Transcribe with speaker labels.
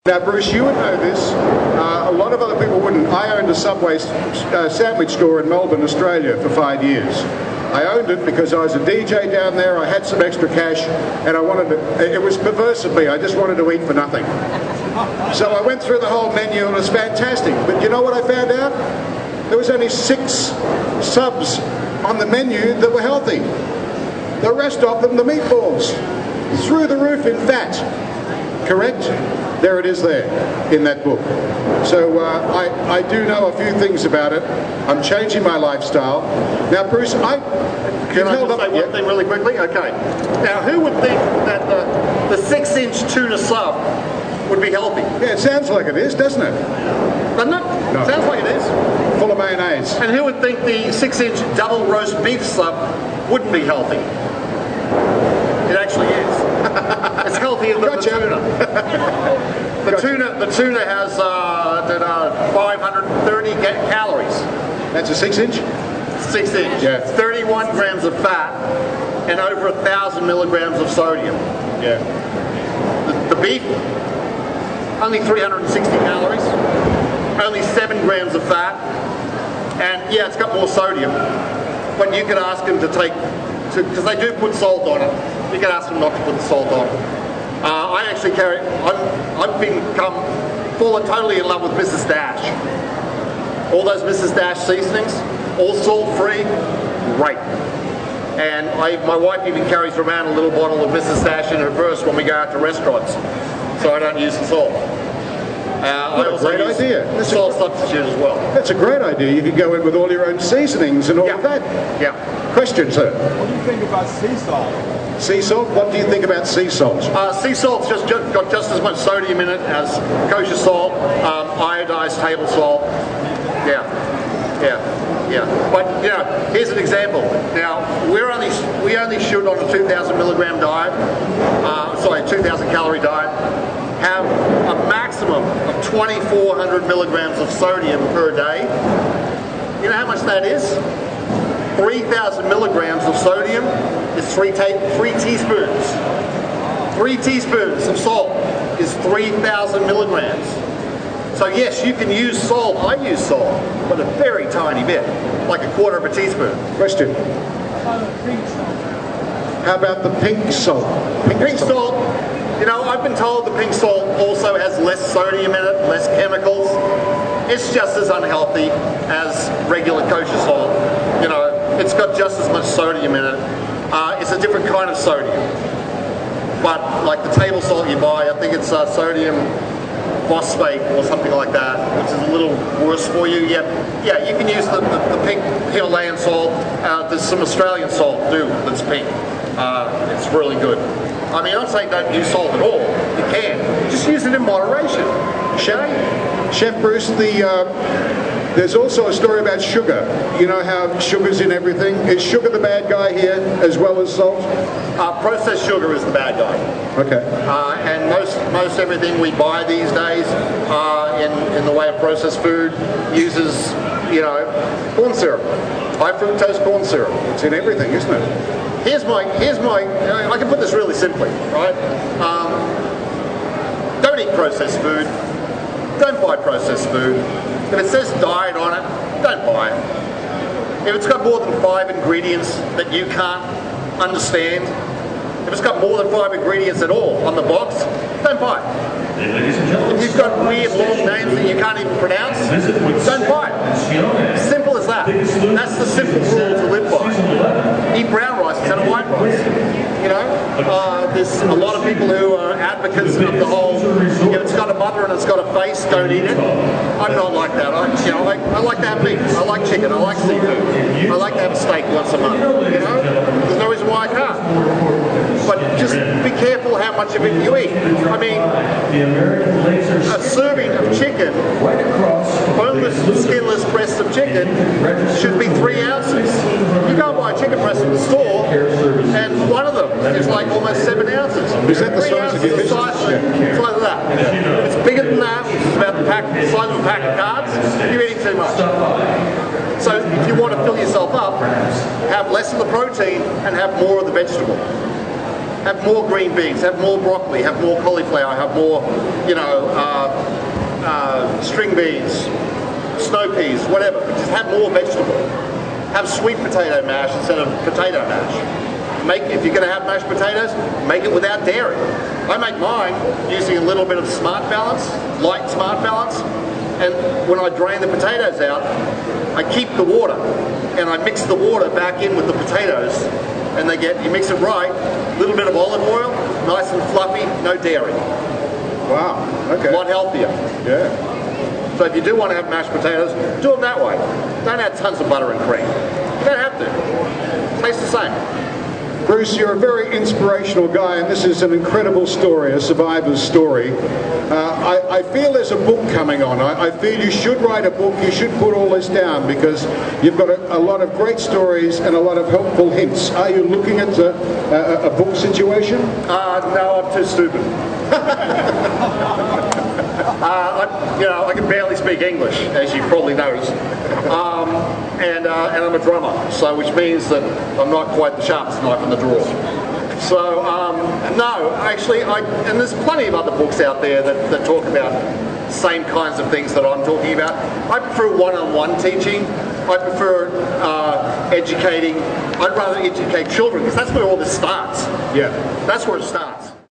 Speaker 1: Now, Bruce, you would know this. A lot of other people wouldn't. I owned a Subway sandwich store in Melbourne, Australia for 5 years. I owned it because I was a DJ down there, I had some extra cash, and I wanted to, it was perverse of me, I just wanted to eat for nothing. So I went through the whole menu and it was fantastic. But you know what I found out? There was only 6 subs on the menu that were healthy. The rest of them, the meatballs, through the roof in fat. Correct? There it is there, in that book. So I do know a few things about it. I'm changing my lifestyle. Now, Bruce,
Speaker 2: Can I just say one thing really quickly? Okay. Now, who would think that the 6-inch tuna sub would be healthy?
Speaker 1: Yeah, it sounds like it is, doesn't it?
Speaker 2: Doesn't it? No. Sounds like it is.
Speaker 1: Full of mayonnaise.
Speaker 2: And who would think the 6-inch double roast beef sub wouldn't be healthy? It actually is. It's healthier than the tuna. The tuna has 530 calories.
Speaker 1: That's a 6-inch?
Speaker 2: 6-inch.
Speaker 1: Yeah.
Speaker 2: 31 grams of fat and over 1,000 milligrams of sodium.
Speaker 1: Yeah.
Speaker 2: The beef, only 360 calories, only 7 grams of fat, and yeah, it's got more sodium. But you could ask them to take, because they do put salt on it. You can ask them not to put the salt on. I actually carry, I've become fallen totally in love with Mrs. Dash. All those Mrs. Dash seasonings, all salt-free, great. And my wife even carries around a little bottle of Mrs. Dash in her purse when we go out to restaurants, so I don't use the salt. I also
Speaker 1: great
Speaker 2: use
Speaker 1: idea. That's
Speaker 2: salt substitute as well.
Speaker 1: That's a great idea. You can go in with all your own seasonings and all of that.
Speaker 2: Yeah.
Speaker 1: Question, sir.
Speaker 3: What do you think about sea salt?
Speaker 1: Sea salt? What do you think about sea salt?
Speaker 2: Sea salt's got just as much sodium in it as kosher salt, iodized table salt. Yeah. But you know, here's an example. Now we only should on a 2,000 milligram diet, 2,000 calorie diet, have a maximum of 2,400 milligrams of sodium per day. You know how much that is? 3,000 milligrams of sodium is 3 teaspoons. 3 teaspoons of salt is 3,000 milligrams. So yes, you can use salt. I use salt, but a very tiny bit, like a quarter of a teaspoon.
Speaker 1: Question. How about the pink salt?
Speaker 2: Pink salt. You know, I've been told the pink salt also has less sodium in it, less chemicals. It's just as unhealthy as regular kosher salt. You know, it's got just as much sodium in it. It's a different kind of sodium. But like the table salt you buy, I think it's sodium phosphate or something like that, which is a little worse for you. Yeah, you can use the pink Himalayan salt. There's some Australian salt too that's pink. It's really good. I mean, I'm not saying don't use salt at all. You can. Just use it in moderation.
Speaker 1: Chef Bruce, there's also a story about sugar. You know how sugar's in everything? Is sugar the bad guy here as well as salt?
Speaker 2: Processed sugar is the bad guy.
Speaker 1: Okay.
Speaker 2: And most everything we buy these days in the way of processed food uses, you know, corn syrup. High fructose corn syrup.
Speaker 1: It's in everything, isn't it?
Speaker 2: Here's my, I can put this really simply, right? Don't eat processed food. Don't buy processed food. If it says diet on it, don't buy it. If it's got more than 5 ingredients that you can't understand, if it's got more than 5 ingredients at all on the box, don't buy it. If you've got weird long names that you can't even pronounce, don't buy it. Simple as that. That's the simple rule to live by. Eat brown rice instead of white rice. You know, there's a lot of people who are advocates of the whole, if it's got a mother and it's got a face, don't eat it. I'm not like that. I like to have meat. I like chicken. I like seafood. I like to have a steak once a month. You know, there's no reason why I can't. But just be careful how much of it you eat. I mean, a serving of chicken, boneless, skinless breast of chicken, should be 3 ounces. You go and buy a chicken breast in the store, and one of them is like almost 7 ounces.
Speaker 1: Is that the size of your business?
Speaker 2: Size of that. If it's bigger than that, which is about the size of a pack of cards, you're eating too much. So if you want to fill yourself up, have less of the protein and have more of the vegetable. Have more green beans, have more broccoli, have more cauliflower, have more, you know, string beans, snow peas, whatever. Just have more vegetable. Have sweet potato mash instead of potato mash. If you're going to have mashed potatoes, make it without dairy. I make mine using a little bit of Smart Balance, light Smart Balance, and when I drain the potatoes out, I keep the water, and I mix the water back in with the potatoes, and you mix it right, a little bit of olive oil, nice and fluffy, no dairy.
Speaker 1: Wow, okay.
Speaker 2: A lot healthier.
Speaker 1: Yeah.
Speaker 2: So if you do want to have mashed potatoes, do them that way. Don't add tons of butter and cream. You don't have to. Tastes the same.
Speaker 1: Bruce, you're a very inspirational guy, and this is an incredible story, a survivor's story. I feel there's a book coming on. I feel you should write a book. You should put all this down because you've got a lot of great stories and a lot of helpful hints. Are you looking at a book situation?
Speaker 2: No, I'm too stupid. I can barely speak English, as you probably noticed. And I'm a drummer, so which means that I'm not quite the sharpest knife in the drawer. So no, actually, and there's plenty of other books out there that talk about same kinds of things that I'm talking about. I prefer one-on-one teaching. I prefer educating. I'd rather educate children because that's where all this starts.
Speaker 1: Yeah,
Speaker 2: that's where it starts.